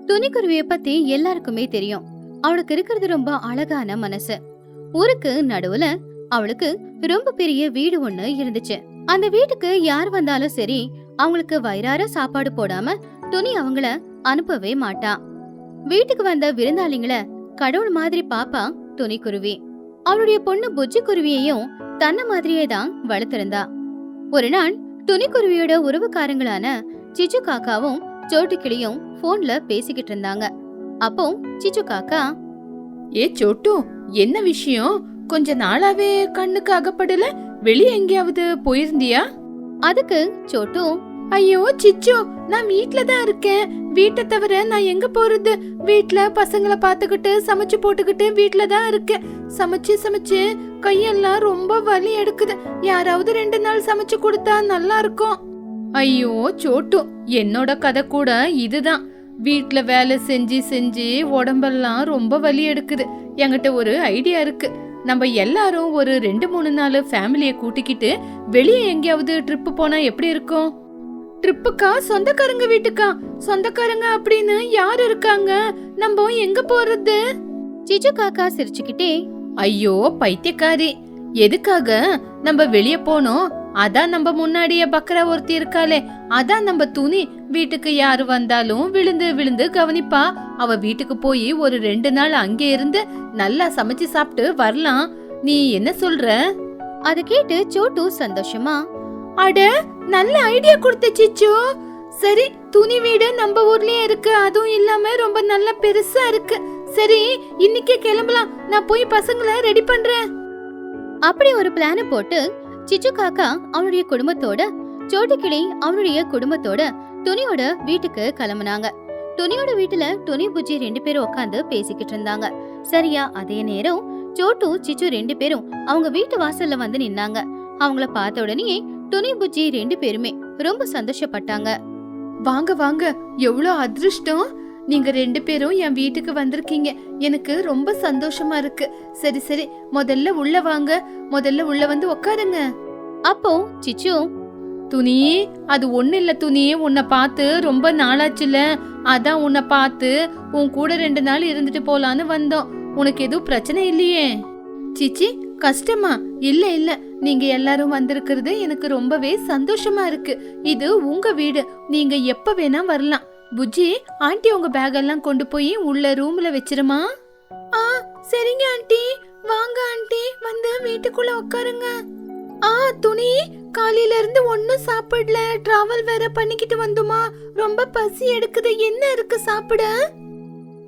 துணிக்குருவிய பத்தி எல்லாருக்குமே தெரியும். அவளுக்கு இருக்கிறது ரொம்ப அழகான மனசு. ஊருக்கு நடுவுல அவளுக்கு ரொம்ப பெரிய வீடு ஒண்ணு இருந்துச்சு. அந்த வீட்டுக்கு யார் வந்தாலும் சரி, அவங்களுக்கு வயிறார சாப்பாடு போடாம துணி அவங்கள அனுப்பவே மாட்டா. வீட்டுக்கு வந்த விருந்தாளிங்கள கடவுள் மாதிரி பாப்பா துணிக்குருவி. அவளுடைய பொண்ணு புஜ்ஜி குருவியையும் தன்ன மாதிரியே தான் வளர்த்திருந்தா. ஒரு நாள் துணிக்குருவியோட உறவுக்காரங்களான சிச்சு காக்காவும் சோட்டு கிளியும் போன்ல பேசிக்கிட்டு இருந்தாங்க. அப்போ சிச்சு காக்கா, ஏ சோட்டு, என்ன விஷயம்? கொஞ்ச நாளாவே கண்ணுக்கு அகப்படல. வெளியே எங்கேயாவது போயிருந்தியா? அதுக்கு சோட்டு, ஐயோ சிச்சு, நான் வீட்ல தான் இருக்கேன். வீட்டை தவிர நான் எங்க போறது? வீட்ல பசங்களை பாத்துக்கிட்டு சமைச்சு போட்டுக்கிட்டு வீட்ல தான் இருக்கேன். சமைச்சு சமைச்சு கையெல்லாம் ரொம்ப வலி எடுக்குது. யாராவது 2 நாள் சமைச்சு கொடுத்தா நல்லா இருக்கும். ஐயோ சோட்டு, என்னோட கதை கூட இதுதான். வீட்ல வேலை செஞ்சு செஞ்சு உடம்பெல்லாம் ரொம்ப வலி எடுக்குது. என்கிட்ட ஒரு ஐடியா இருக்கு. நம்ம எல்லாரும் ஒரு 2-3 நாள் ஃபேமிலியை கூட்டிக்கிட்டு வெளியே எங்கேயாவது ட்ரிப்பு போனா எப்படி இருக்கும்? ட்ரிப்புக்கா? சொந்தக்காரங்க வீட்டுக்கா? சொந்தக்காரங்க அப்படின்னு யார் இருக்காங்க? நம்ம எங்க போறது? சிச்சு காக்கா சிரிச்சுக்கிட்டே, ஐயோ பைத்தியக்காரி, எதுக்காக நம்ம வெளிய போனோம்? அதான் நம்ம முன்னாடியே பக்கரா ஒருத்தி இருக்காளே, அதான் நம்ம துணி. வீட்டுக்கு யாரு வந்தாலும் விழுந்து விழுந்து கவனிப்பா. அவ வீட்டுக்கு போய் ஒரு 2 நாள் அங்கே இருந்து நல்லா சமைச்சு சாப்பிட்டு வரலாம். நீ என்ன சொல்ற? அத கேட்டு சோட்டு சந்தோஷமா, அட நல்ல ஐடியா கொடுத்த சிச்சு. சரி, துணி வீடு நம்ம ஊர்லயே இருக்கு. அதுவும் இல்லாம ரொம்ப நல்ல பெருசா இருக்கு. சரி, இன்னைக்கே கிளம்பலாம். நான் போய் பசங்களை ரெடி பண்றேன். அப்படி ஒரு பிளான போட்டு சிச்சு காக்கா அவனுடைய குடும்பத்தோட, சோட்டு கிளி அவனுடைய குடும்பத்தோட துணியோட வீட்டுக்கு கிளம்புனாங்க. துணியோட வீட்டுல துணி புஜ்ஜி 2 பேரும் உட்காந்து பேசிக்கிட்டு இருந்தாங்க. சரியா அதே நேரம் சோட்டு சிச்சு 2 பேரும் அவங்க வீட்டு வாசல்ல வந்து நின்னாங்க. அவங்கள பார்த்த உடனே துணி புஜ்ஜி 2 பேருமே ரொம்ப சந்தோஷப்பட்டாங்க. வாங்க வாங்க, எவ்வளவு அதிர்ஷ்டம்! நீங்க 2 பேரும் என் வீட்டுக்கு வந்திருக்கீங்க. எனக்கு ரொம்ப சந்தோஷமா இருக்கு. சரி சரி, முதல்ல உள்ள வாங்க. முதல்ல உள்ள வந்து உட்காருங்க. அப்போ சிச்சு, துணி, அது ஒண்ணு இல்ல துணி, உன்னை பார்த்து ரொம்ப நாளாச்சுல. அதான் உன்னை பார்த்து உன் கூட 2 நாள் இருந்துட்டு போலான்னு வந்தோம். உனக்கு எதுவும் பிரச்சனை இல்லையே? சிச்சி, கஷ்டமா? இல்ல இல்ல, நீங்க எல்லாரும் வந்திருக்கிறது எனக்கு ரொம்பவே சந்தோஷமா இருக்கு. இது உங்க வீடு, நீங்க எப்ப வேணா வரலாம். புஜ்ஜி, ஆண்டி உங்க பேக் எல்லாம் கொண்டு போய் உள்ள ரூம்ல வச்சிருமா? ஆ சரிங்க ஆண்டி. வாங்க ஆண்டி, வந்து வீட்டுக்குள்ள உட்காருங்க. துணி, காலையில இருந்து ஒன்னும் சாப்பிடல. டிராவல் வேற பண்ணிக்கிட்டு வந்தோமா, ரொம்ப பசி எடுக்குது. என்ன இருக்கு சாப்பிட?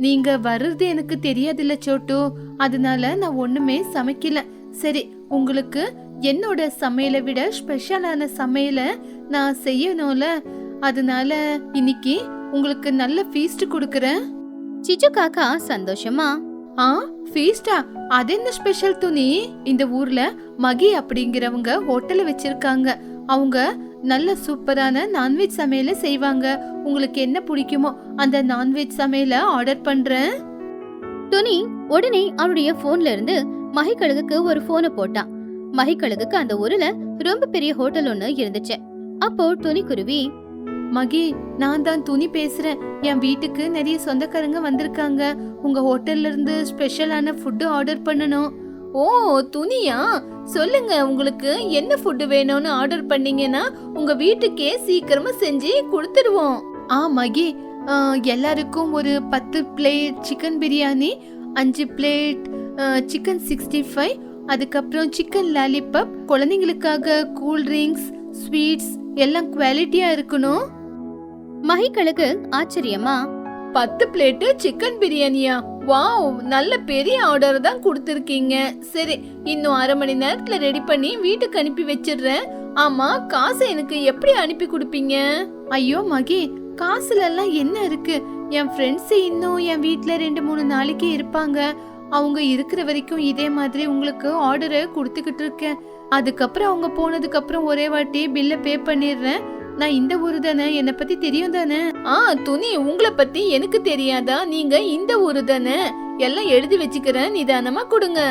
நீங்க வர்றது எனக்கு தெரியாதுல்ல சோட்டு, அதனால நான் ஒண்ணுமே சமைக்கல. சரி, உங்களுக்கு என்னோட சமையலை விட ஸ்பெஷலான சமையலை நான் செய்யணும்ல, அதனால இன்னைக்கு உங்களுக்கு நல்ல ஃபீஸ்ட் கொடுக்கறேன். சிச்சு காக்கா சந்தோஷமா, ஃபீஸ்டா? அது என்ன ஸ்பெஷல் துணி? இந்த ஊர்ல மகி அப்படிங்கிறவங்க ஹோட்டல் வச்சிருக்காங்க. அவங்க நல்ல சூப்பரான நான்வெஜ் சமையல செய்வாங்க. உங்களுக்கு என்ன பிடிக்குமோ அந்த நான்வெஜ் சமையல ஆர்டர் பண்றேன். துணி உடனே அவனுடைய போன்ல இருந்து மகிக்கழுகுக்கு ஒரு போனை போட்டான். மகிக்கழுகுக்கு அந்த ஊர்ல ரொம்ப பெரிய ஹோட்டல் ஒண்ணு இருந்துச்சு. அப்போ துணி குருவி, மகி, நான் தான் துணி பேசுறேன். என் வீட்டுக்கு நிறைய சொந்தக்காரங்க வந்திருக்காங்க. உங்க ஹோட்டல்ல இருந்து ஸ்பெஷலான ஃபுட் ஆர்டர் பண்ணணும். ஓ துணியா? சொல்லுங்க, உங்களுக்கு என்ன ஃபுட் வேணும்னு ஆர்டர் பண்ணீங்கன்னா உங்க வீட்டுக்கே சீக்கிரமா செஞ்சு கொடுத்துடுவோம். மகி, எல்லாருக்கும் ஒரு 10 plate chicken biryani, 5 plate chicken 65, அதுக்கப்புறம் சிக்கன் லாலிபப், குழந்தைங்களுக்காக கூல் ட்ரிங்க்ஸ், ஸ்வீட்ஸ் எல்லாம் குவாலிட்டியா இருக்கணும். மகிக்கழுகு ஆச்சரியமா, 10 பிளேட் சிக்கன் பிரியாணியா? வாவ், நல்ல பெரிய ஆர்டர் தான் கொடுத்திருக்கீங்க. சரி, இன்னும் 1/2 மணி நேரத்துல ரெடி பண்ணி வீட்டுக்கு அனுப்பி வச்சிடுறேன். ஆமா, காசை எனக்கு எப்படி அனுப்பி கொடுப்பீங்க? ஐயோ மகி, காசுல எல்லாம் என்ன இருக்கு? என் ஃப்ரெண்ட்ஸ் இன்னும் என் வீட்டுல 2-3 நாளைக்கு இருப்பாங்க. அவங்க இருக்கிற வரைக்கும் இதே மாதிரி உங்களுக்கு ஆர்டரை கொடுத்துக்கிட்டு இருக்கேன். அதுக்கப்புறம் அவங்க போனதுக்கு அப்புறம் ஒரே வாட்டி பில்ல பே பண்ணிடுறேன். நான் இந்த ஊரு தானே, என்னை பத்தி தெரியும் தானே? துணி, உங்களை பத்தி எனக்கு தெரியாதா? நீங்க இந்த ஊரு தானே, எல்லாம் எழுதி வச்சுக்கிறேன், நிதானமா கொடுங்க.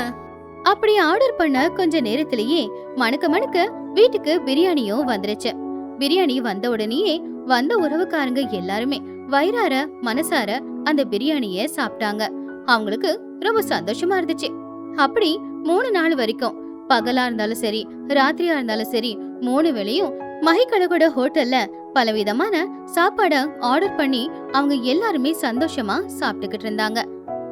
அப்படி ஆர்டர் பண்ண கொஞ்ச நேரத்திலேயே மணக்க மணக்க வீட்டுக்கு பிரியாணியும் வந்துருச்சு. பிரியாணி வந்த உடனேயே வந்த உறவுக்காரங்க எல்லாருமே வயிறார மனசார அந்த பிரியாணிய சாப்பிட்டாங்க. அவங்களுக்கு ரொம்ப சந்தோஷமா இருந்துச்சு. அப்படி 3 நாள் வரைக்கும் பகலா இருந்தாலும் சரி, ராத்திரியா இருந்தாலும் சரி, 3 வேளையும் மஹிகழகோட ஹோட்டல்ல பலவிதமான சாப்பாட ஆர்டர் பண்ணி அவங்க எல்லாருமே சந்தோஷமா சாப்பிட்டுக்கிட்டு இருந்தாங்க.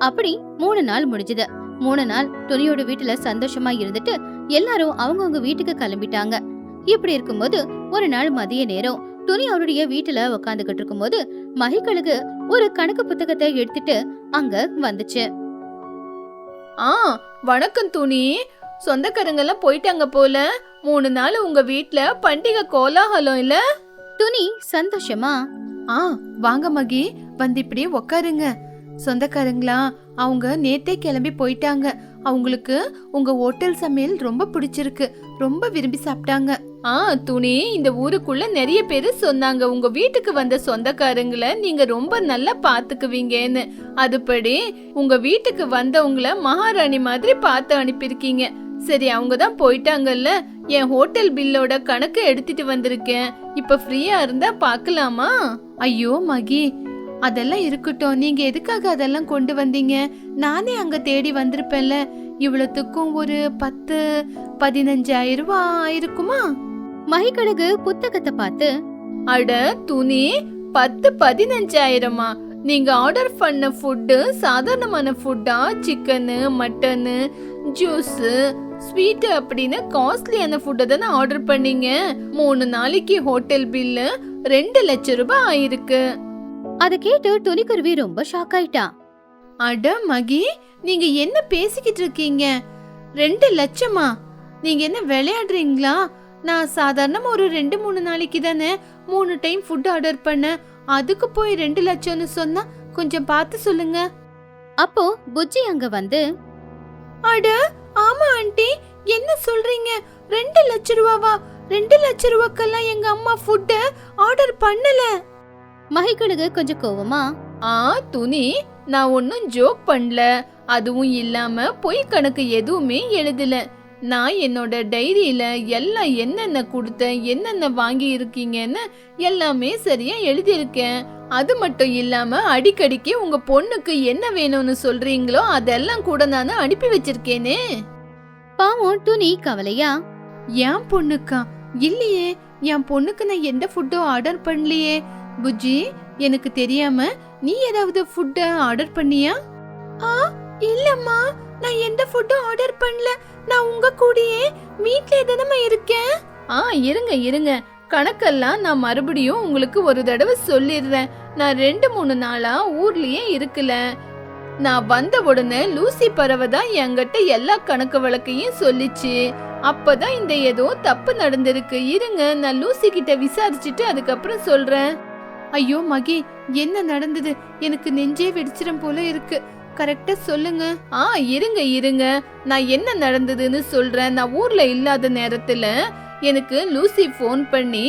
அப்படி 3 நாள் முடிஞ்சது. 3 நாள் துணியோட வீட்டுல சந்தோஷமா இருந்துட்டு எல்லாரும் அவங்கவுங்க வீட்டுக்கு கிளம்பிட்டாங்க. இப்படி இருக்கும்போது ஒரு நாள் மதிய நேரம் துணி அவருடைய வீட்டுல உக்காந்துகிட்டு இருக்கும்போது மஹிகழகு ஒரு கணக்கு புத்தகத்தை எடுத்துட்டு அங்க வந்துச்சு. வணக்கம் துணி. சொந்தக்காரங்க எல்லாம் போயிட்டாங்க போல. 3 நாள் உங்க வீட்ல பண்டிகை கோலாகலம் இல்ல? துணி சந்தோஷமா வாங்க மகி, வந்து இப்படியே உக்காருங்க. சொந்தக்காரங்களா அவங்க நேத்தே கிளம்பி போயிட்டாங்க. அவங்களுக்கு உங்க ஹோட்டல் சமையல் ரொம்ப பிடிச்சிருக்கு, ரொம்ப விரும்பி சாப்பிட்டாங்க. துணி, இந்த ஊருக்குள்ள நிறைய பேரு சொன்னாங்க உங்க வீட்டுக்கு வந்த சொந்தக்காரங்கள நீங்க ரொம்ப நல்லா பாத்துக்குவீங்கன்னு. அதுபடி உங்க வீட்டுக்கு வந்தவங்கள மகாராணி மாதிரி பார்த்து அனுப்பியிருக்கீங்க. சரி, அவங்க தான் போயிட்டாங்கல்ல, என் ஹோட்டல் பில்லோட கணக்கு எடுத்துட்டு வந்திருக்கேன். இப்ப ஃப்ரீயா இருந்தா பாக்கலாமா? ஐயோ மகி, அதெல்லாம் இருக்கட்டும். நீங்க எதுக்காக அதெல்லாம் கொண்டு வந்தீங்க? நானே அங்க தேடி வந்திருப்பேன்ல. இவ்வளவுக்கும் ஒரு 10-15,000 ரூபாய் ஆயிருக்குமா? மஹிகழகு புத்தகத்தை பார்த்து, அட துணி, 10-15,000மா? நீங்க ஆர்டர் பண்ண ஃபுட்டு சாதாரணமான ஃபுட்டா? சிக்கனு, மட்டனு, ஜூஸ், ஸ்வீட் அப்படின்னு காஸ்ட்லியான ஃபுட்டை தானே ஆர்டர் பண்ணீங்க. 3 நாளைக்கு ஹோட்டல் பில்லு 2 லட்சம் ரூபாய் ஆயிருக்கு. அதை கேட்டு துணிக்குருவி ரொம்ப ஷாக் ஆயிட்டா. அட மகி, நீங்க என்ன பேசிக்கிட்டு இருக்கீங்க? 2 லட்சமா? நீங்க என்ன விளையாடுறீங்களா? நான் சாதாரணமா ஒரு 2-3 நாளைக்கு தானே 3 டைம் ஃபுட் ஆர்டர் பண்ணேன். அதுக்கு போய் 2 லட்சம்னு சொன்னா கொஞ்சம் பார்த்து சொல்லுங்க. அப்போ புஜ்ஜி அங்க வந்து, அட ஆமா ஆண்டி, என்ன சொல்றீங்க? 2 லட்சம் ரூபாவா? 2 லட்சம் ரூபாய்க்கெல்லாம் எங்க அம்மா ஃபுட் ஆர்டர் பண்ணல. மஹிகழகு கொஞ்சம் கோவமா, துணி, நான் ஒன்னும் ஜோக் பண்ணல. அதுவும் இல்லாம பொய் கணக்கு எதுவுமே எழுதல. நான் என்னோட டைரியில எல்லாம் என்னென்ன கொடுத்தேன், என்னென்ன வாங்கி இருக்கீங்கன்னு எல்லாமே சரியா எழுதியிருக்கேன். அது மட்டும் இல்லாம அடிக்கடிக்கு உங்க பொண்ணுக்கு என்ன வேணும்னு சொல்றீங்களோ அதெல்லாம் கூட நான் அனுப்பி வச்சிருக்கேனே. பாவம் துணி கவலையா, என் பொண்ணுக்கா? இல்லையே, என் பொண்ணுக்கு நான் எந்த ஃபுட்டும் ஆர்டர் பண்ணலையே. புஜ்ஜி, எனக்கு தெரியாம நீ ஏதாவது ஃபுட் ஆர்டர் பண்ணியா? இல்லம்மா, நான் எந்த ஃபுட்டும் ஆர்டர் பண்ணல. நான் உங்க கூடயே வீட்லயே தானே இருக்கேன். இருங்க, கணக்கெல்லாம் நான் மறுபடியும் உங்களுக்கு ஒரு தடவை சொல்லிடுறேன். நான் 2-3 நாளா ஊர்லயே இருக்கல. நான் வந்த உடனே லூசி பறவை தான் என்கிட்ட எல்லா கணக்கு வழக்கையும் சொல்லிச்சு. அப்பதான் இந்த ஏதோ தப்பு நடந்திருக்கு. இருங்க, நான் லூசி கிட்ட விசாரிச்சுட்டு அதுக்கப்புறம் சொல்றேன். ஐயோ மகி, என்ன நடந்தது? எனக்கு நெஞ்சே வெடிச்சிடும் போல இருக்கு. கரெக்டா சொல்லுங்க. இருங்க, நான் என்ன நடந்ததுன்னு சொல்றேன். நான் ஊர்ல இல்லாத நேரத்துல எனக்கு லூசி போன் பண்ணி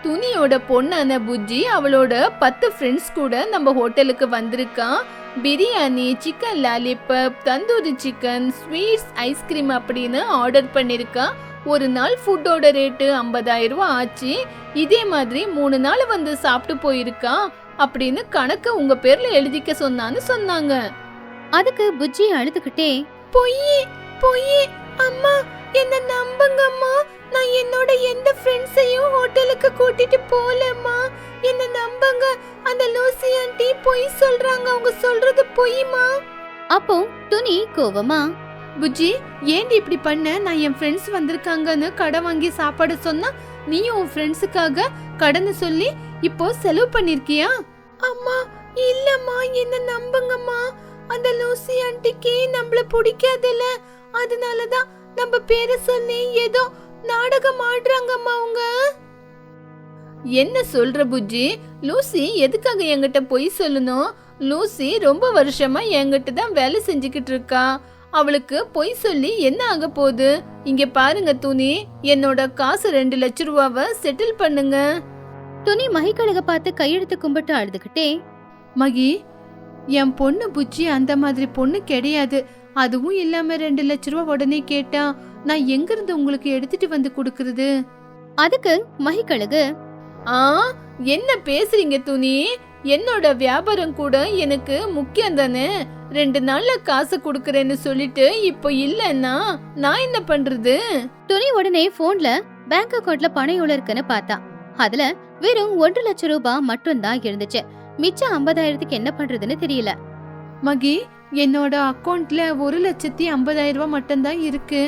துணியோட பொண்ணான புஜ்ஜி அவளோட 10 ஃப்ரெண்ட்ஸ் கூட நம்ம ஹோட்டலுக்கு வந்திருக்கான். Biryani, chicken lollipop, tandoori chicken, sweets, ice cream அப்படின்னு ஆர்டர் பண்ணிருக்கான். ஒரு நாள் ஃபுட்டோட ரேட்டு 50,000 ரூபாய் ஆச்சு. இதே மாதிரி 3 நாள் வந்து சாப்பிட்டு போயிருக்கான் அப்படின்னு கணக்கு உங்க பேர்ல எழுதிக்க சொன்னாங்க. அதுக்கு புஜ்ஜி அழுதுகிட்டே, பொய் அம்மா, என்ன நம்புங்கம்மா. நான் என்னோட எந்த ஃப்ரெண்ட்ஸையும் ஹோட்டலுக்கு கூட்டிட்டு போலம்மா. என்ன நம்புங்க. அந்த லூசி ஆண்டி பொய் சொல்றாங்க. அவங்க சொல்றது பொய்மா. அப்போ துணி கோவமா, புஜ்ஜி, ஏண்டி இப்படி பண்ண? நான் என் ஃப்ரெண்ட்ஸ் வந்திருக்காங்கன்னு கடை வாங்கி சாப்பாடு சொன்னா நீயும் உன் ஃப்ரெண்ட்ஸுக்காக கடனை சொல்லி இப்போ செலவு பண்ணிருக்கியா? அம்மா இல்லம்மா, என்ன நம்புங்கம்மா. அந்த லூசி ஆண்டிக்கு நம்மள பிடிக்காதுல, அதனாலதான் நம்ம பேரை சொல்லி ஏதோ நாடகம் ஆடுறாங்கம்மா. அவங்க என்ன சொல்ற புஜ்ஜி? லூசி எதுக்காக என்கிட்ட பொய் சொல்லணும்? லூசி ரொம்ப வருஷமா என்கிட்ட தான் வேலை செஞ்சுக்கிட்டு இருக்கா. அவளுக்கு பொய் சொல்லி என்ன ஆக போகுது? இங்க பாருங்க துணி, என்னோட காசு 2 லட்சம் ரூபாவை செட்டில் பண்ணுங்க. துணி மஹிகழக பார்த்து கையெடுத்து கும்பிட்டு அழுதுகிட்டே, மகி, என் பொண்ணு புஜ்ஜி அந்த மாதிரி பொண்ணு கிடையாது. அதுவும் இல்லாம 2 லட்சம் ரூபாய் உடனே கேட்டா நான் எங்க இருந்து உங்களுக்கு எடுத்துட்டு வந்து கொடுக்கறது? அதுக்கு மஹிகழகு, என்ன பேசுறீங்க துணி? என்னோட வியாபாரம் கூட எனக்கு முக்கியம் தானே. 2 நாள்ல காசு குடுக்கறேன்னு சொல்லிட்டு இப்போ இல்லன்னா நான் என்ன பண்றது? துணி உடனே போன்ல பேங்க் அக்கவுண்ட்ல பணம் எவ்வளவு இருக்குன்னு பார்த்தா. அதுல வெறும் 1 லட்சம் ரூபாய் மட்டும் தான் இருந்துச்சு. மிச்சம் 50,000க்கு என்ன பண்றதுன்னு தெரியல. மகி, என்னோட அக்கவுண்ட்ல 1,50,000 ரூபாய் மட்டும்தான் இருக்கு.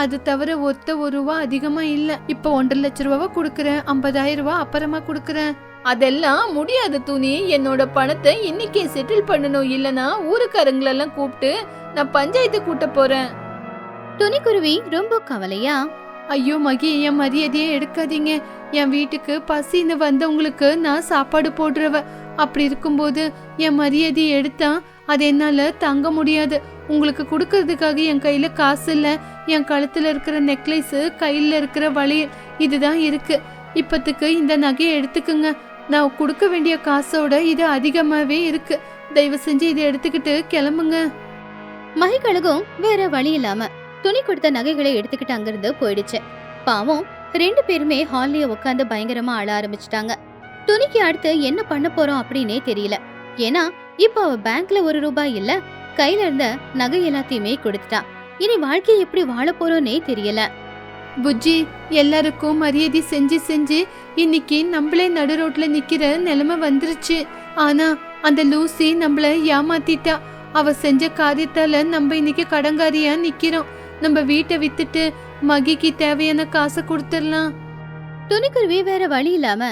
அது தவிர ஒரு ரூபா அதிகமா இல்ல. இப்ப 1.5 லட்சம் ரூபாவை குடுக்கறேன். 50,000 ரூபாய் அப்புறமா குடுக்கறேன். அதெல்லாம் முடியாது துணி. என்னோட பணத்தை இன்னைக்கே செட்டில் பண்ணணும். இல்லனா ஊருக்காரங்களெல்லாம் கூப்பிட்டு நான் பஞ்சாயத்து கூட்ட போறேன். துணிக்குருவி ரொம்ப கவலையா, ஐயோ மகி, என் மரியாதையே எடுக்காதீங்க. என் வீட்டுக்கு பசின்னு வந்தவங்களுக்கு நான் சாப்பாடு போடுறவ. அப்படி இருக்கும்போது என் மரியாதையை எடுத்தா அது என்னால தங்க முடியாது. உங்களுக்கு கொடுக்கறதுக்காக என் கையில காசு இல்ல. என் கழுத்துல இருக்கிற நெக்லஸ், கையில இருக்கிற வளையல் இதுதான் இருக்கு. இப்பத்துக்கு இந்த நகையை எடுத்துக்குங்க. நான் கொடுக்க வேண்டிய காசோட இது அதிகமாவே இருக்கு. தயவு செஞ்சு இதை எடுத்துக்கிட்டு கிளம்புங்க. மகிக்கழகும் வேற வழி இல்லாம துணி கொடுத்த நகைகளை எடுத்துக்கிட்டு அங்கிருந்து போயிடுச்சு. பாவம் 2 பேருமே ஹால்லயே உட்காந்து பயங்கரமா அழ ஆரம்பிச்சிட்டாங்க. துணிக்கு அடுத்து என்ன பண்ண போறோம் அப்படின்னே தெரியல. ஏன்னா இப்ப அவ பேங்க்ல 1 ரூபாய் இல்ல. கையில இருந்த நகை எல்லாத்தையுமே கொடுத்துட்டா. இனி வாழ்க்கையை எப்படி வாழ போறோன்னே தெரியல. புஜ்ஜி, எல்லாருக்கும் மரியாதை செஞ்சு செஞ்சு இன்னைக்கு நம்மளே நடு ரோட்ல நிக்கிற நிலைமை வந்துருச்சு. ஆனா அந்த லூசி நம்மள ஏமாத்திட்டா. அவ செஞ்ச காரியத்தால நம்ம இன்னைக்கு கடங்காரியா நிக்கிறோம். நம்ம வீட்டை வித்துட்டு மகிக்கு தேவையான காசை கொடுத்துடலாம். துணிக்குருவி வேற வழி இல்லாம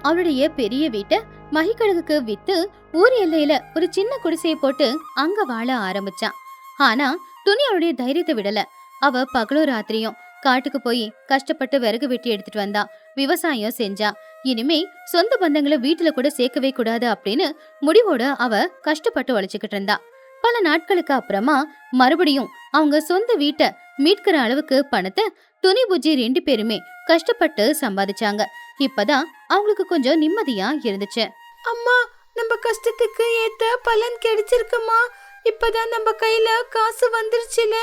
அவளுடைய பெரிய வீட்டை மகிக்கழகுக்கு வித்து ஊர் எல்லையில ஒரு சின்ன குடிசையை போட்டு அங்க வாழ ஆரம்பிச்சான். ஆனா துணி அவளுடைய தைரியத்தை விடல. அவ பகலும் ராத்திரியும் காட்டுக்கு போய் கஷ்டப்பட்டு விறகு வெட்டி எடுத்துட்டு வந்தா. விவசாயம் செஞ்சா. இனிமே சொந்த பந்தங்களை வீட்டுல கூட சேர்க்கவே கூடாது அப்படின்னு முடிவோட அவ கஷ்டப்பட்டு உழைச்சுக்கிட்டு இருந்தா. பல நாட்களுக்கு அப்புறமா மறுபடியும் அவங்க சொந்த வீட்டை மீட்கிற அளவுக்கு பணத்தை துணி புஜ்ஜி 2 பேருமே கஷ்டப்பட்டு சம்பாதிச்சாங்க. இப்பதான் அவங்களுக்கு கொஞ்சம் நிம்மதியா இருந்துச்சு. அம்மா, நம்ம கஷ்டத்துக்கு ஏத்த பலன் கிடைச்சிருக்குமா? இப்பதான் நம்ம கையில காசு வந்துருச்சுல.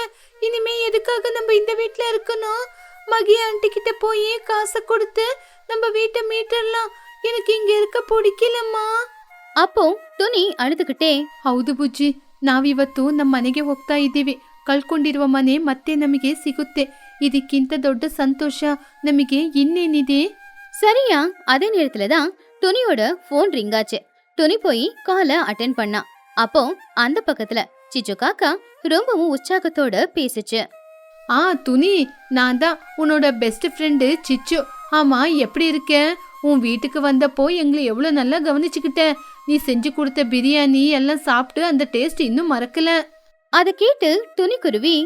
இனிமே எதுக்காக நம்ம இந்த வீட்ல இருக்கணும்? மகி ஆண்டி கிட்ட போய் காசை கொடுத்து நம்ம வீட்டை மீட்டரலாம். எனக்கு இங்க இருக்க பிடிக்கலம்மா. அப்போ துணி ಅಳುದುಕಿಟ್ಟೆ, ಹೌದು ಬುಜ್ಜಿ, ನಾವಿವತ್ತು ನಮ್ಮ ಮನೆಗೆ ಹೋಗ್ತಾ ಇದ್ದೀವಿ. ಕಳ್ಕೊಂಡಿರುವ ಮನೆ ಮತ್ತೆ ನಮಗೆ ಸಿಗುತ್ತೆ. ಇದಕ್ಕಿಂತ ದೊಡ್ಡ ಸಂತೋಷ ನಮಗೆ ಇನ್ನೇನಿದೆ? சரியா அதே நேரத்துல தான் துணியோட போன் ரிங் ஆச்சு. துணி போய் கால அட்டென்ட் பண்ணா. அப்போ அந்த பக்கத்துல சிச்சு காக்கா ரொம்பவும் உற்சாகத்தோட பேசுச்சு. துணி, நான் தான் உன்னோட பெஸ்ட் ஃப்ரெண்டு சிச்சு. ஆமா, எப்படி இருக்க? உன் வீட்டுக்கு வந்தப்போ எங்களை எவ்வளவு நல்லா கவனிச்சுக்கிட்ட. நீ செஞ்சு கொடுத்த பிரியாணி எல்லாம் சாப்பிட்டு அந்த டேஸ்ட் இன்னும் மறக்கல. அத கேட்டு துணிக்குருவி,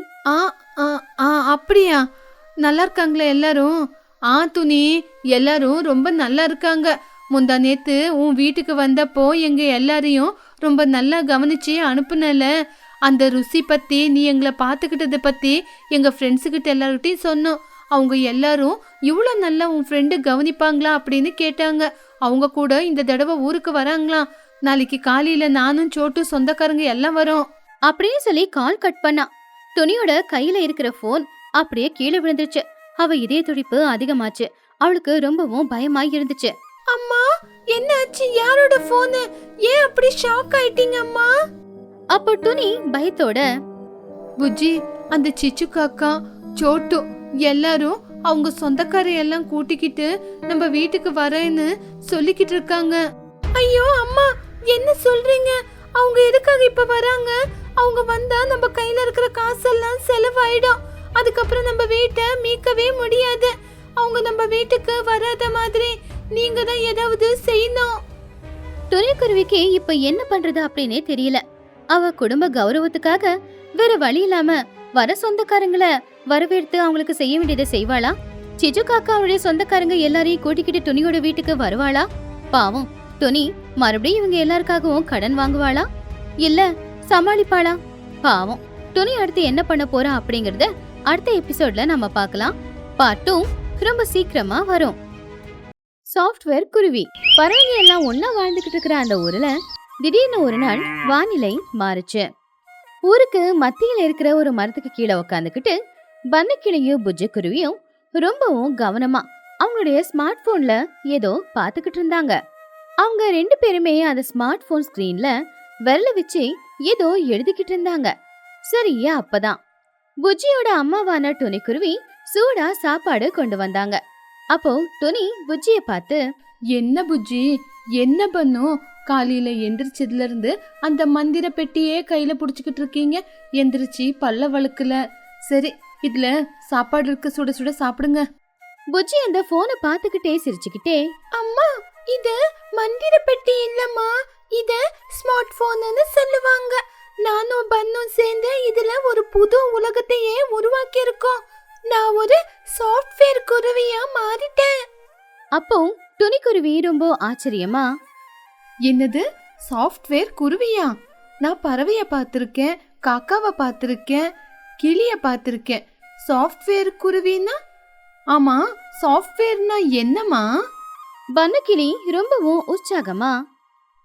அப்படியா? நல்லா இருக்காங்களா எல்லாரும்? துணி, எல்லாரும் ரொம்ப நல்லா இருக்காங்க. முந்தா நேத்து உன் வீட்டுக்கு வந்தப்போ எங்க எல்லாரையும் ரொம்ப நல்லா கவனிச்சு அனுப்புனல. அந்த ருசி பத்தி, நீ எங்களை பார்த்துக்கிட்டதை பத்தி எங்க ஃப்ரெண்ட்ஸுக்கிட்ட எல்லார்கிட்டையும் சொன்னோம். அவங்க எல்லாரும் இவ்வளோ நல்லா உன் ஃப்ரெண்டு கவனிப்பாங்களா அப்படின்னு கேட்டாங்க. அவங்க கூட இந்த தடவை ஊருக்கு வராங்களாம். நாளைக்கு காலையில நானும் சோட்டு சொந்தக்காரங்க எல்லாம் வரோம் அப்படின்னு சொல்லி கால் கட் பண்ணா. துணியோட கையில இருக்கிற போன் அப்படியே கீழே விழுந்துருச்சு. அவ இதய துடிப்பு அதிகமாச்சு. அவளுக்கு ரொம்பவும் பயமா இருந்துச்சு. அம்மா, என்னாச்சு? யாரோட போனு? ஏன் அப்படி ஷாக் ஆயிட்டீங்க அம்மா? அப்போ துணி பயத்தோட, புஜ்ஜி, அந்த சிச்சு காக்கா, சோட்டு எல்லாரும் அவங்க சொந்தக்கார எல்லாம் கூட்டிக்கிட்டு நம்ம வீட்டுக்கு வரேன்னு சொல்லிக்கிட்டு இருக்காங்க. ஐயோ அம்மா, என்ன சொல்றீங்க? அவங்க எதுக்காக இப்ப வராங்க? அவங்க வந்தா நம்ம கையில இருக்கிற காசெல்லாம் செலவாயிடும். அதுக்கப்புறம் நம்ம வீட்டை மீட்கவே முடியாது. அவங்க நம்ம வீட்டுக்கு வராத மாதிரி நீங்க தான் ஏதாவது செய்யணும். துணிக்குருவிக்கு இப்ப என்ன பண்றது அப்படின்னே தெரியல. அவ குடும்ப கௌரவத்துக்காக வேற வழி இல்லாம வர சொந்தக்காரங்களை வரவேற்று அவங்களுக்கு செய்ய வேண்டியதை செய்வாளா? சிச்சு காக்கா அவளுடைய சொந்தக்காரங்க எல்லாரையும் கூட்டிக்கிட்டு துணியோட வீட்டுக்கு வருவாளா? பாவம் துணி மறுபடியும் இவங்க எல்லாருக்காகவும் கடன் வாங்குவாளா? இல்ல சமாளிப்பாளா? பாவம் துணி அடுத்து என்ன பண்ண போறா அப்படிங்கறத அடுத்த எபிசோட்ல நம்ம பார்க்கலாம். பார்ட் 2 ரொம்ப சீக்கிரமா வரும். சாஃப்ட்வேர் குருவி. பறவைங்க எல்லாம் ஒன்னா வாழ்ந்துகிட்டு இருக்கிற அந்த ஊர்ல திடீர்னு ஒரு நாள் வானிலை மாறுச்சு. ஊருக்கு மத்தியில இருக்கிற ஒரு மரத்துக்கு கீழே உக்காந்துக்கிட்டு பந்தக்கிளியும் புஜ்ஜி குருவியும் ரொம்பவும் கவனமா அவங்களுடைய ஸ்மார்ட் போன்ல ஏதோ பாத்துக்கிட்டு இருந்தாங்க. அவங்க 2 பேருமே அந்த ஸ்மார்ட் போன் ஸ்கிரீன்ல விரல வச்சு ஏதோ எழுதிக்கிட்டு இருந்தாங்க. சரியா அப்பதான் புஜ்ஜியோட அம்மாவான துணிக்குருவி சூடா சாப்பாடு கொண்டு வந்தாங்க. அப்போ துணி புஜ்ஜிய பார்த்து, என்ன புஜ்ஜி, என்ன பண்ணும்? காலையில எந்திரிச்சதுல இருந்து அந்த மந்திர பெட்டியே கையில புடிச்சுக்கிட்டு இருக்கீங்க. எந்திரிச்சு பல்ல வழுக்கல. சரி, இதுல சாப்பாடு இருக்கு, சுட சுட சாப்பிடுங்க. புஜ்ஜி அந்த போனை பார்த்துக்கிட்டே சிரிச்சுக்கிட்டே, அம்மா, இது மந்திர பெட்டி இல்லம்மா, இத ஸ்மார்ட் போன்னு சொல்லுவாங்க. நானும் பன்னும் சேர்ந்து இதுல ஒரு புது உலகத்தையே உருவாக்கி இருக்கோம். நான் ஒரு சாஃப்ட்வேர் குருவியா மாறிட்டேன். அப்போ துணிக்குருவி ரொம்ப ஆச்சரியமா, என்னது சாஃப்ட்வேர் குருவியா? நான் பறவைய பார்த்திருக்கேன், காக்காவை பார்த்திருக்கேன், கிளிய பார்த்திருக்கேன். சாஃப்ட்வேர் குருவினா? ஆமா, சாஃப்ட்வேர்னா என்னமா? பன்னுக்கிளி ரொம்பவும் உற்சாகமா,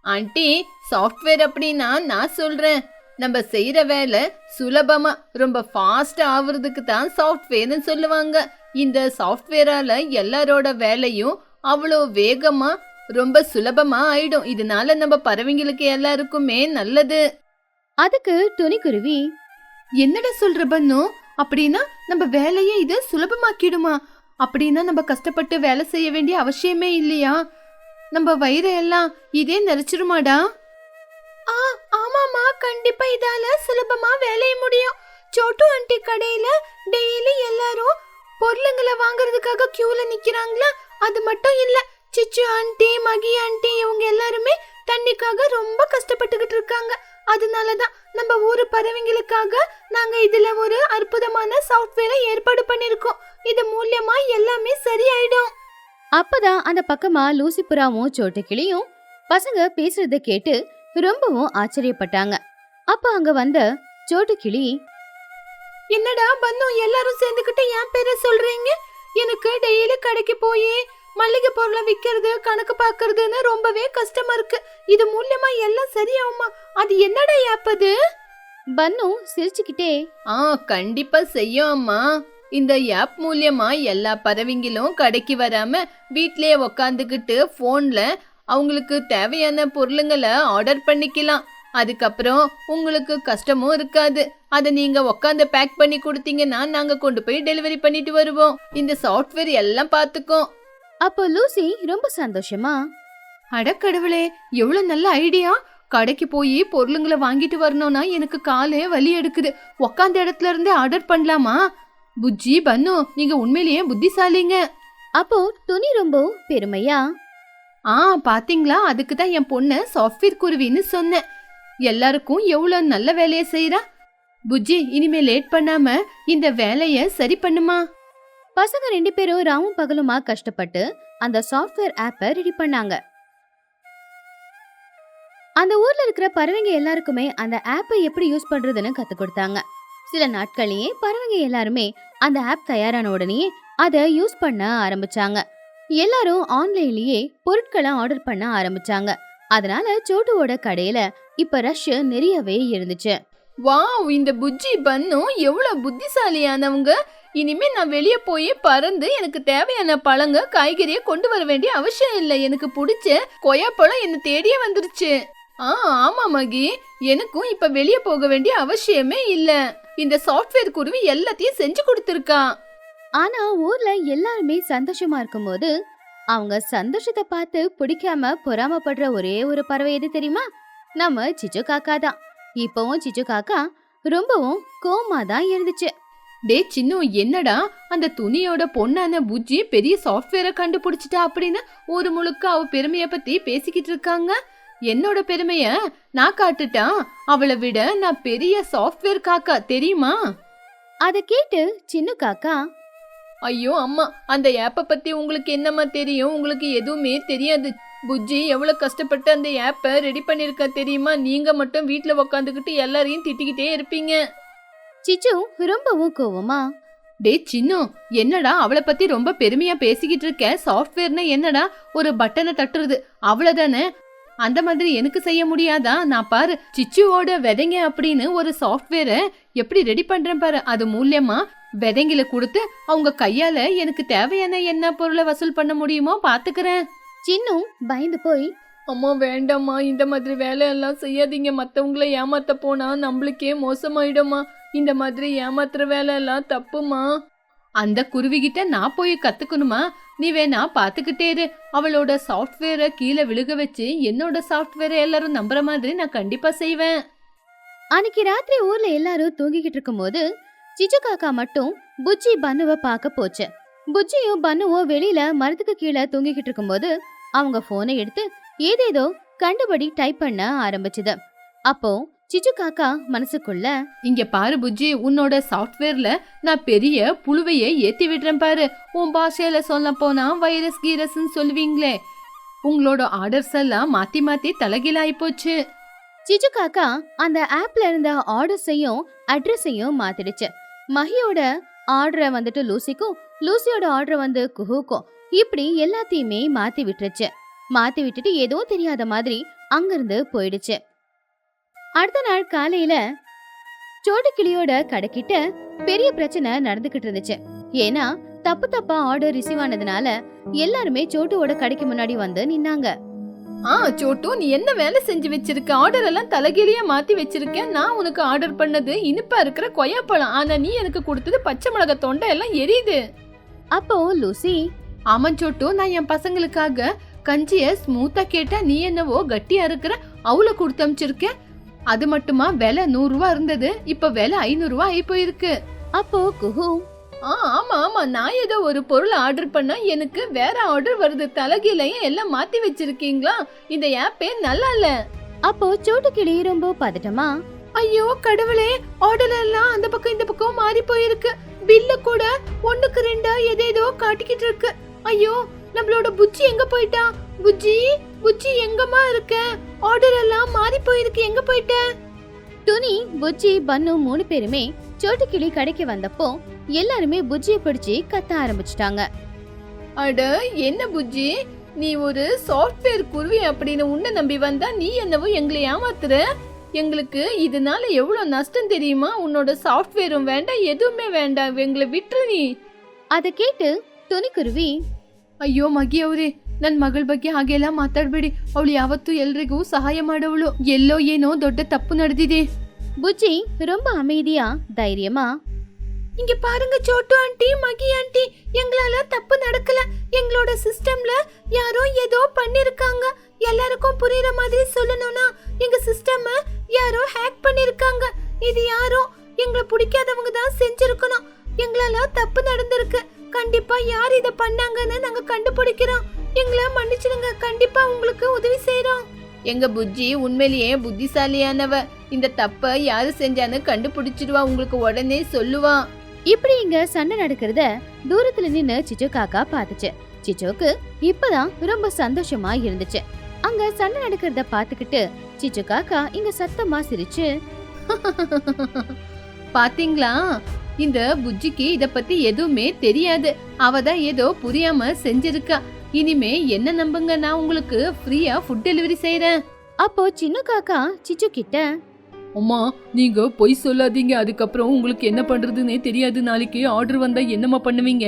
ஆண்டி, சாஃப்ட்வேர் அப்படின்னா நான் சொல்றேன், நம்ம செய்யற வேலை சுலபமா ரொம்ப ஃபாஸ்டா ஆவறதுக்கு தான் சாஃப்ட்வேர்னு சொல்லுவாங்க. இந்த சாஃப்ட்வேரால எல்லாரோட வேலையும் அவ்வளோ வேகமா ரொம்ப சுலபமா ஆயிடும். இதனால நம்ம பறவைங்களுக்கு எல்லாருக்குமே நல்லது. அதுக்கு துணிக்குருவி, என்னடா சொல்ற பன்னு? அப்படின்னா நம்ம வேலையை இது சுலபமாக்கிடுமா? அப்படின்னா நம்ம கஷ்டப்பட்டு வேலை செய்ய வேண்டிய அவசியமே இல்லையா? நம்ம வயிறு எல்லாம் இதே நிறைச்சிருமாடா? ஆமாமா, கண்டிப்பா இதால சுலபமா வேலைய முடியும். சோட்டு ஆண்டி கடையில டெய்லி எல்லாரும் பொருளுங்களை வாங்குறதுக்காக கியூல நிக்கிறாங்களா? அது மட்டும் இல்ல, சிச்சு ஆண்டி, மகி ஆண்டி இவங்க எல்லாருமே தண்ணிக்காக ரொம்ப கஷ்டப்பட்டுக்கிட்டு இருக்காங்க. அதனாலதான் நம்ம ஊரு பறவைங்களுக்காக நாங்க இதுல ஒரு அற்புதமான சாஃப்ட்வேரை ஏற்பாடு பண்ணிருக்கோம். இது மூலமா எல்லாமே சரியாயிடும். அப்பதான் அந்த பக்கமா லூசிபுராவும் சோட்டு கிளியும் பசங்க பேசுறத கேட்டு ரொம்பவும் ஆச்சரியப்பட்டாங்க. அப்ப அங்க வந்த சோட்டு கிளி, என்னடா பன்னு எல்லாரும் சேர்ந்துக்கிட்டு என் பேரை சொல்றீங்க? எனக்கு டெய்லி கடைக்கு போய் மளிகை பொருளை விக்கிறது, கணக்கு பாக்குறதுன்னு ரொம்பவே கஷ்டமா இருக்கு. இது மூலமா எல்லாம் சரியாகுமா? அது என்னடா ஆப்? பன்னு சிரிச்சுக்கிட்டே, கண்டிப்பா செய்யும் அம்மா. இந்த ஆப் மூலியமா எல்லா பறவைங்களும் கடைக்கு வராம வீட்லயே உக்காந்துக்கிட்டு போன்ல அவங்களுக்கு தேவையான பொருளுங்களை ஆர்டர் பண்ணிக்கலாம். அதுக்கப்புறம் உங்களுக்கு கஷ்டமும் இருக்காது. அதை நீங்க உக்காந்து பேக் பண்ணி கொடுத்தீங்கன்னா நாங்க கொண்டு போய் டெலிவரி பண்ணிட்டு வருவோம். இந்த சாஃப்ட்வேர் எல்லாம் பாத்துக்கோம். அப்போ லூசி ரொம்ப சந்தோஷமா, அடக்கடவுளே, எவ்வளவு நல்ல ஐடியா! கடைக்கு போய் பொருளுங்களை வாங்கிட்டு வரணும்னா எனக்கு காலே வலி எடுக்குது. உக்காந்த இடத்துல இருந்தே ஆர்டர் பண்ணலாமா? புஜ்ஜி, பன்னு, நீங்க உண்மையிலேயே புத்திசாலிங்க. அப்போ துணி ரொம்ப பெருமையா, பாத்தீங்களா, அதுக்கு தான் என் பொண்ணு சாஃப்ட்வேர் குருவின்னு சொன்னேன். எல்லாருக்கும் எவ்வளவு நல்ல வேலையை செய்யறா. புஜ்ஜி, இனிமே லேட் பண்ணாம இந்த வேலைய சரி பண்ணுமா? பசங்க 2 பேரும் ராவும் பகலுமா கஷ்டப்பட்டு அந்த சாஃப்ட்வேர் ஆப்பை ரெடி பண்ணாங்க. அந்த ஊர்ல இருக்கிற பறவைங்க எல்லாருக்குமே அந்த ஆப்பை எப்படி யூஸ் பண்றதுன்னு கத்து கொடுத்தாங்க. சில நாட்கள்லயே பறவைங்க எல்லாருமே அந்த ஆப் தயாரான உடனே அதை யூஸ் பண்ண ஆரம்பிச்சாங்க. எல்லாரும் ஆன்லைன்லயே பொருட்களை ஆர்டர் பண்ண ஆரம்பிச்சாங்க. அதனால சோட்டுவோட கடையில இப்ப ரஷ் நிறையவே இருந்துச்சு. வாவ், இந்த புஜ்ஜி பன்னு எவ்வளவு புத்திசாலியானவங்க. இனிமே நான் வெளியே போய் பறந்து எனக்கு தேவையான பழங்க காய்கறியை கொண்டு வர வேண்டிய அவசியம் இல்லை. எனக்கு பிடிச்ச கொய்யாப்பழம் என்ன தேடியே வந்துருச்சு. ஆமா மகி, எனக்கும் இப்ப வெளியே போக வேண்டிய அவசியமே இல்ல. இந்த சாஃப்ட்வேர் குருவி எல்லாத்தையும் செஞ்சு கொடுத்திருக்கா. ஆனா ஊர்ல எல்லாருமே சந்தோஷமா இருக்கும்போது அவங்க சந்தோஷத்தை பார்த்து பிடிக்காம பொறாமப்படுற ஒரே ஒரு பறவை எது தெரியுமா? நம்ம சிச்சு காக்கா தான். இப்பவும் சிச்சு காக்கா ரொம்பவும் கோவமா தான் இருந்துச்சு. டே சின்னு, என்னடா அந்த துணியோட பொண்ணான புஜ்ஜி பெரிய சாஃப்ட்வேரை கண்டுபிடிச்சிட்டா அப்படின்னு ஒரு முழுக்க அவ பெருமைய பத்தி பேசிக்கிட்டு இருக்காங்க. என்னோட பெருமைய நான் காட்டுட்டா, அவளை விட நான் பெரிய சாஃப்ட்வேர் காக்கா தெரியுமா? அத கேட்டு சின்ன காக்கா, ஐயோ அம்மா, அந்த ஆப்பை பத்தி உங்களுக்கு என்னம்மா தெரியும்? உங்களுக்கு எதுவுமே தெரியாது. புஜ்ஜி எவ்வளவு கஷ்டப்பட்டு அந்த ஆப்பை ரெடி பண்ணிருக்கா தெரியுமா? நீங்க மட்டும் வீட்டுல உக்காந்துக்கிட்டு எல்லாரையும் திட்டிக்கிட்டே இருப்பீங்க. சிச்சு ரொம்பவும் கோவமா, டே சின்னு, என்னடா அவளை பத்தி ரொம்ப பெருமையா பேசிக்கிட்டு இருக்க? சாஃப்ட்வேர்னா என்னடா, ஒரு பட்டனை தட்டுறது அவ்வளவுதானே? அந்த மாதிரி எனக்கு செய்ய முடியாதா? நான் பாரு, சிச்சுவோட விதைங்க அப்படின்னு ஒரு சாஃப்ட்வேரை எப்படி ரெடி பண்றேன் பாரு. அது மூலியமா விதைங்களை கொடுத்து அவங்க கையால எனக்கு தேவையான என்ன பொருளை வசூல் பண்ண முடியுமோ பாத்துக்கிறேன். சின்னும் பயந்து போய், அம்மா வேண்டாம்மா, இந்த மாதிரி வேலையெல்லாம் செய்யாதீங்க. மற்றவங்கள ஏமாத்த போனா நம்மளுக்கே மோசமாயிடுமா. இந்த மாதிரி ஏமாத்துற வேலையெல்லாம் தப்புமா. அந்த குருவிகிட்ட நான் போய் கத்துக்கணுமா? நீ வேணா பாத்துக்கிட்டே இரு. அவளோட சாஃப்ட்வேரை கீழே விழுக வச்சு என்னோட சாஃப்ட்வேரை எல்லாரும் நம்புற மாதிரி நான் கண்டிப்பா செய்வேன். அன்னைக்கு ராத்திரி ஊர்ல எல்லாரும் தூங்கிக்கிட்டு இருக்கும்போது சிச்சு காக்கா மட்டும் புஜ்ஜி பன்னுவை பார்க்க போச்சு. புஜ்ஜியும் பன்னுவும் வெளியில மரத்துக்கு கீழே தூங்கிக்கிட்டு இருக்கும்போது அவங்க போனை எடுத்து ஏதேதோ கண்டுபடி டைப் பண்ண ஆரம்பிச்சுது. அப்போ சிச்சு காக்கா மனசுக்குள்ள, இங்க பாரு புஜ்ஜி, உன்னோட சாஃப்ட்வேர்ல நான் பெரிய புழுவையே ஏத்தி விடுறேன் பாரு. உன் பாஷையில சொல்ல போனா வைரஸ் கீரஸ்ன்னு சொல்லுவீங்களே. உங்களோட ஆர்டர்ஸ் எல்லாம் மாத்தி மாத்தி தலைகீழாயி போச்சு. சிச்சு காக்கா அந்த ஆப்ல இருந்த ஆர்டர்ஸையும் அட்ரஸையும் மாத்திடுச்சு. மஹியோட ஆர்டரை வந்துட்டு லூசிக்கும், லூசியோட ஆர்டரை வந்து குஹுக்கும், இப்படி எல்லாத்தையுமே மாத்தி விட்டுருச்சு. மாத்தி விட்டுட்டு ஏதோ தெரியாத மாதிரி அங்கிருந்து போயிடுச்சு. அடுத்த நாள் காலையில சோட்டுக்கிளியோட கடைக்கிட்ட பெரிய பிரச்சனை நடந்துகிட்டு இருந்துச்சு. ஏன்னா தப்பா ஆர்டர் ரிசீவ் ஆனதுனால எல்லாருமே சோட்டுவோட கடைக்கு முன்னாடி வந்து நின்னாங்க. சோட்டு, நீ என்ன வேலை செஞ்சு வச்சிருக்க? ஆர்டர் எல்லாம் தலைகீழியா மாத்தி வச்சிருக்க. நான் உனக்கு ஆர்டர் பண்ணது இனிப்பா இருக்கிற கொய்யாப்பழம், ஆனா நீ எனக்கு கொடுத்தது பச்சை மிளகா. தொண்டை எல்லாம் எரியுது. அப்போ லூசி, ஆமா சோட்டு, நான் என் பசங்களுக்காக கஞ்சிய ஸ்மூத்தா கேட்டா நீ என்னவோ கட்டியா இருக்கிற அவளை கொடுத்து அமிச்சிருக்க. அது மட்டுமா, விலை 100 ரூபா இருந்தது, இப்ப விலை 500 ரூபா ஆகி போயிருக்கு. அப்போ குஹு, ஆமா ஆமா, நான் ஏதோ ஒரு பொருள் ஆர்டர் பண்ணா எனக்கு வேற ஆர்டர் வருது. தலைகீழையும் எல்லாம் மாத்தி வச்சிருக்கீங்களா? இந்த ஆப்பே நல்லா இல்ல. அப்போ சோட்டுக்கிளி ரொம்ப பதட்டமா, ஐயோ கடவுளே, ஆர்டர் எல்லாம் அந்த பக்கம் இந்த பக்கம் மாறி போயிருக்கு. பில்லு கூட 1க்கு 2 ஏதேதோ காட்டிக்கிட்டு இருக்கு. ஐயோ, நம்மளோட புச்சி எங்க போயிட்டா? புச்சி புச்சி எங்கம்மா இருக்க? ஆர்டர் எல்லாம் மாறி போயிருக்கு, எங்க போயிட்ட? துணி, புஜ்ஜி, பன்னு 3 பேருமே சோட்டுக்கிளி கடைக்கு வந்தப்போ எல்லாருமே புஜ்ஜியை பிடிச்சி கத்த ஆரம்பிச்சிட்டாங்க. அட என்ன புஜ்ஜி, நீ ஒரு சாஃப்ட்வேர் குருவி அப்படின்னு உன்னை நம்பி வந்தா நீ என்னவோ எங்களை ஏமாத்துற. எங்களுக்கு இதனால எவ்வளவு நஷ்டம் தெரியுமா? உன்னோட சாஃப்ட்வேரும் வேண்டாம், எதுவுமே வேண்டாம், எங்களை விட்டுரு நீ. ಅದ ಕೇட்டு ತುನಿಕುರುವಿ, ಅಯ್ಯೋ ಮಗಿ ಅವ್ರೆ, ನನ್ ಮಗಳ ಬಗ್ಗೆ ಹಾಗೆಲ್ಲ ಮಾತಾಡ್ಬೇಡಿ. ಅವಳು ಯಾವತ್ತೂ ಎಲ್ರಿಗೂ ಸಹಾಯ ಮಾಡೋವಳು. ಎಲ್ಲೋ ಏನೋ ದೊಡ್ಡ ತಪ್ಪು ನಡೆದಿದೆ. புஜ்ஜி ரொம்ப அமைதியா தைரியமா, இங்க பாருங்க சோட்டு ஆண்டி, மகி ஆண்டி, எங்களால தப்பு நடக்கல. எங்களோட சிஸ்டம்ல யாரோ ஏதோ பண்ணிருக்காங்க. எல்லாருக்கும் புரியுற மாதிரி சொல்லணும்னா எங்க சிஸ்டம் யாரோ ஹேக் பண்ணிருக்காங்க. இது யாரோ எங்களை பிடிக்காதவங்க தான் செஞ்சிருக்கணும். எங்களால தப்பு நடந்திருக்கு. கண்டிப்பா யார் இத பண்ணாங்கன்னு நாங்க கண்டுபிடிக்கிறோம். எங்களை மன்னிச்சிடுங்க. கண்டிப்பா உங்களுக்கு உதவி செய்யறோம். எங்க புஜ்ஜி உண்மையிலேயே புத்திசாலியானவ. இந்த தப்ப யாரு செஞ்சான்னு கண்டுபிடிச்சிடுவா, உங்களுக்கு உடனே சொல்லுவா. இப்படி இங்க சண்டை நடக்கிறத தூரத்துல நின்னு சிச்சு காக்கா பாத்துச்சு. சிச்சுக்கு இப்பதான் ரொம்ப சந்தோஷமா இருந்துச்சு. அங்க சண்டை நடக்கிறத பாத்துக்கிட்டு சிச்சு காக்கா இங்க சத்தமா சிரிச்சு, பாத்தீங்களா, இந்த புஜ்ஜிக்கு இத பத்தி எதுவுமே தெரியாது. அவதான் ஏதோ புரியாம செஞ்சிருக்கா. இனிமே என்ன நம்புங்க, நான் உங்களுக்கு ஃப்ரீயா ஃபுட் டெலிவரி செய்யறேன். அப்போ சின்ன காக்கா சிச்சு கிட்ட, அம்மா நீங்க பொய் சொல்லாதீங்க, அதுக்கப்புறம் உங்களுக்கு என்ன பண்றதுன்னே தெரியாது. நாளைக்கு ஆர்டர் வந்தா என்னம்மா பண்ணுவீங்க?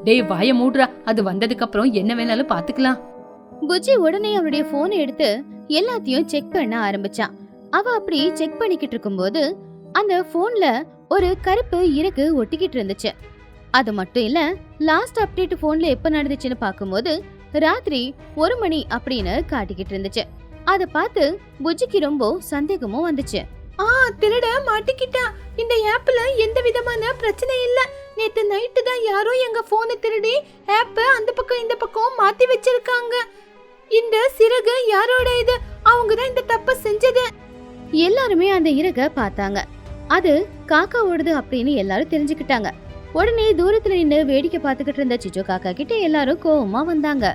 டேய் வாய மூடுறா, அது வந்ததுக்கு அப்புறம் என்ன வேணாலும் பாத்துக்கலாம். புஜ்ஜி உடனே அவளுடைய போனை எடுத்து எல்லாத்தையும் செக் பண்ண ஆரம்பிச்சான். அவ அப்படி செக் பண்ணிக்கிட்டு இருக்கும்போது அந்த போன்ல ஒரு கருப்பு இறகு ஒட்டிக்கிட்டு இருந்துச்சு. அது மட்டும் இல்ல, லாஸ்ட் அப்டேட் போன்ல எப்ப நடந்துச்சுன்னு பாக்கும்போது ராத்திரி 1 மணி அப்படின்னு காட்டிக்கிட்டு இருந்துச்சு. அத பார்த்து புஜ்ஜிக்கு ரொம்ப சந்தேகமும் வந்துச்சு. திருட மாட்டிக்கிட்டா. இந்த ஆப்ல எந்த விதமான பிரச்சனை இல்ல. நேத்து நைட்டு தான் யாரோ எங்க போனை திருடி ஆப்ப அந்த பக்கம் இந்த பக்கம் மாத்தி வச்சிருக்காங்க. இந்த சிறகு யாரோட இது? அவங்க தான் இந்த தப்ப செஞ்சது. எல்லாருமே அந்த இறக பார்த்தாங்க. அது காக்காவோடது அப்படின்னு எல்லாரும் தெரிஞ்சுக்கிட்டாங்க. உடனே தூரத்துல நின்று வேடிக்கை பார்த்துக்கிட்டு இருந்த சிச்சு காக்கா கிட்ட எல்லாரும் கோவமா வந்தாங்க.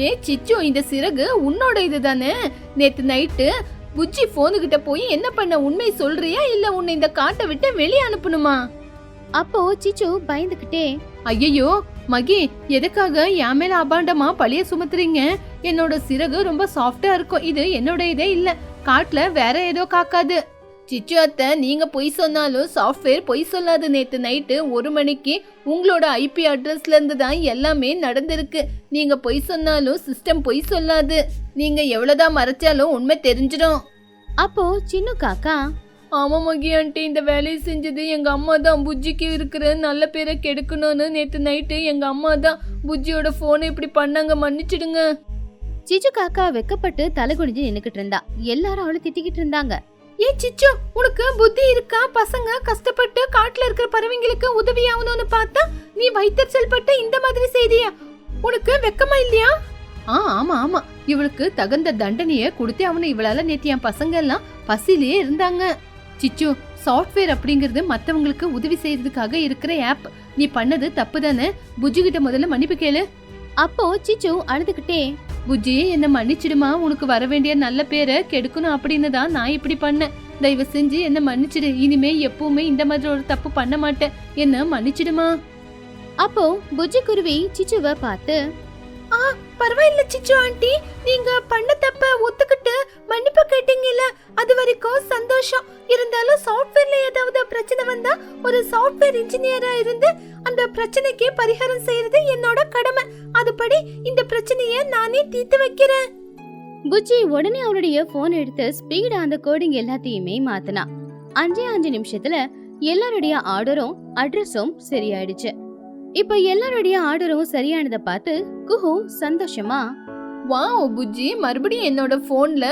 ஏ சிச்சு, இந்த சிறகு உன்னோட இதுதானே? நேத்து நைட்டு புஜ்ஜி போனுகிட்ட போய் என்ன பண்ண, உண்மை சொல்றியா இல்ல உன்னை இந்த காட்டை விட்டு வெளியே அனுப்பணுமா? அப்போ சிச்சு பயந்துகிட்டே, ஐயோ மகி, எதுக்காக என் மேல அபாண்டமா பழிய சுமத்துறீங்க? என்னோட சிறகு ரொம்ப சாஃப்டா இருக்கும். இது என்னோட இதே இல்ல. காட்டுல வேற ஏதோ காக்காது. சிச்சு அத்தை, நீங்க பொய் சொன்னாலும் சாஃப்ட்வேர் பொய் சொல்லாது. நேத்து நைட்டு 1 மணிக்கு உங்களோட ஐபி அட்ரஸ்ல இருந்து தான் எல்லாமே நடந்திருக்கு. நீங்க பொய் சொன்னாலும் சிஸ்டம் பொய் சொல்லாது. நீங்க எவ்வளவுதான் மறைச்சாலும் உண்மை தெரிஞ்சிடும். அப்போ சின்னு காக்கா, ஆமா மகி ஆண்டி, இந்த வேலையை செஞ்சது எங்க அம்மா தான். புஜ்ஜிக்கு இருக்கிற நல்ல பேரை கெடுக்கணும்னு நேத்து நைட்டு எங்க அம்மா தான் புஜ்ஜியோட போனை இப்படி பண்ணாங்க, மன்னிச்சிடுங்க. சிச்சு காக்கா வெக்கப்பட்டு தலை குனிஞ்சு நின்னுக்கிட்டு இருந்தா. எல்லாரும் அவளை திட்டிக்கிட்டு இருந்தாங்க. ஏ சிச்சு, உனக்கு புத்தி இருக்கா? பசங்க கஷ்டப்பட்டு காட்டுல இருக்கிற பறவைங்களுக்கு உதவி ஆகணும்னு பார்த்தா நீ வயிற்றுச்சல் பட்டு இந்த மாதிரி செய்தியா? உனக்கு வெக்கமா இல்லையா? ஆமா ஆமா, இவளுக்கு தகுந்த தண்டனைய கொடுத்தே அவனு. இவளால நேத்து என் பசங்க எல்லாம் பசிலேயே இருந்தாங்க. சிச்சு, சாஃப்ட்வேர் அப்படிங்கிறது மத்தவங்களுக்கு உதவி செய்யறதுக்காக இருக்கிற ஆப். நீ பண்ணது தப்பு தானே. புஜ்ஜி கிட்ட முதல்ல மன்னிப்பு கேளு. அப்போ சிச்சு அழுதுகிட்டே, புஜ்ஜி, என்ன மன்னிச்சிடுமா. உனக்கு வர வேண்டிய நல்ல பேரை கெடுக்கணும் அப்படின்னு தான் நான் இப்படி பண்ணேன். தயவு செஞ்சு என்ன மன்னிச்சிடு. இனிமே எப்பவுமே இந்த மாதிரி ஒரு தப்பு பண்ண மாட்டேன். என்ன மன்னிச்சிடுமா. அப்போ புஜ்ஜி குருவி சிச்சுவை பார்த்து, பரவாயில்ல சிச்சு ஆண்டி, நீங்க பண்ண தப்ப ஒத்துக்கிட்டு மன்னிப்பு கேட்டீங்கல்ல, அது வரைக்கும் சந்தோஷம். இருந்தாலும் சாஃப்ட்வேர்ல ஏதாவது பிரச்சனை வந்தா ஒரு சாஃப்ட்வேர் இன்ஜினியரா இருந்து அந்த பிரச்சனைக்கு பரிகாரம் செய்யறது என்னோட கடமை. அதுபடி இந்த பிரச்சனையை நானே தீர்த்து வைக்கிறேன். புஜ்ஜி உடனே அவருடைய போன் எடுத்து ஸ்பீடா அந்த கோடிங் எல்லாத்தையுமே மாத்தினா. 5 நிமிஷத்துல எல்லாருடைய ஆர்டரும் அட்ரஸும் சரியாயிடுச்சு. இப்ப எல்லாருடைய ஆர்டரும் சரியானதை பார்த்து குஹு சந்தோஷமா, வாவ் புஜ்ஜி, மறுபடியும் என்னோட போன்ல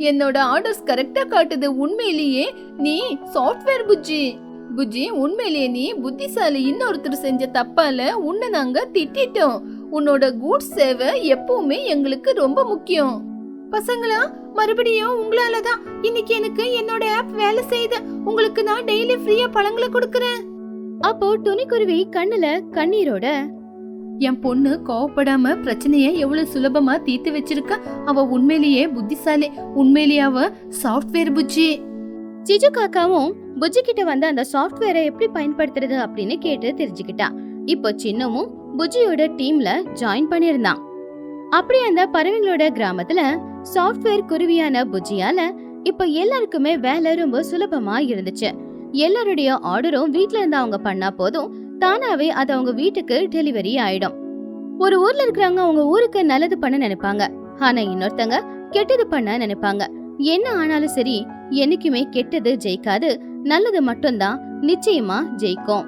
என்னோட ஆர்டர்ஸ் கரெக்டா காட்டுது. உண்மையிலேயே நீ சாஃப்ட்வேர் புஜ்ஜி. புஜ்ஜி, உண்மையிலேயே நீ புத்திசாலி. இன்னொருத்தர் செஞ்ச தப்பால உன்னை நாங்க திட்டிட்டோம். உன்னோட கூட்ஸ் சேவை எப்பவுமே எங்களுக்கு ரொம்ப முக்கியம். பசங்களா, மறுபடியும் உங்களாலதான் இன்னைக்கு எனக்கு என்னோட ஆப் வேலை செய்யுது. உங்களுக்கு நான் டெய்லி ஃப்ரீயா பழங்களை கொடுக்கறேன். அப்போ துணிக்குருவி கண்ணுல கண்ணீரோட, என் பொண்ணு கோவப்படாம பிரச்சனைய எவ்வளவு சுலபமா தீர்த்து வச்சிருக்கா. அவ உண்மையிலேயே புத்திசாலி. உண்மையிலேயே அவ சாஃப்ட்வேர் புஜ்ஜி. சிச்சு காக்காவும் புஜ்ஜி கிட்ட வந்து அந்த சாஃப்ட்வேரை எப்படி பயன்படுத்துறது அப்படின்னு கேட்டு தெரிஞ்சுக்கிட்டா. இப்போ சின்னமும் புஜ்ஜியோட டீம்ல ஜாயின் பண்ணிருந்தான். அப்படி அந்த பறவைங்களோட கிராமத்துல சாஃப்ட்வேர் குருவியான புஜ்ஜியால இப்ப எல்லாருக்குமே வேலை ரொம்ப சுலபமா இருந்துச்சு. எல்லாருடைய ஆர்டரும் வீட்ல இருந்து அவங்க பண்ணா போதும், தானாவே அது அவங்க வீட்டுக்கு டெலிவரி ஆயிடும். ஒரு ஊர்ல இருக்கிறவங்க அவங்க ஊருக்கு நல்லது பண்ண நினைப்பாங்க, ஆனா இன்னொருத்தங்க கெட்டது பண்ண நினைப்பாங்க. என்ன ஆனாலும் சரி, என்னைக்குமே கெட்டது ஜெயிக்காது, நல்லது மட்டும்தான் நிச்சயமா ஜெயிக்கும்.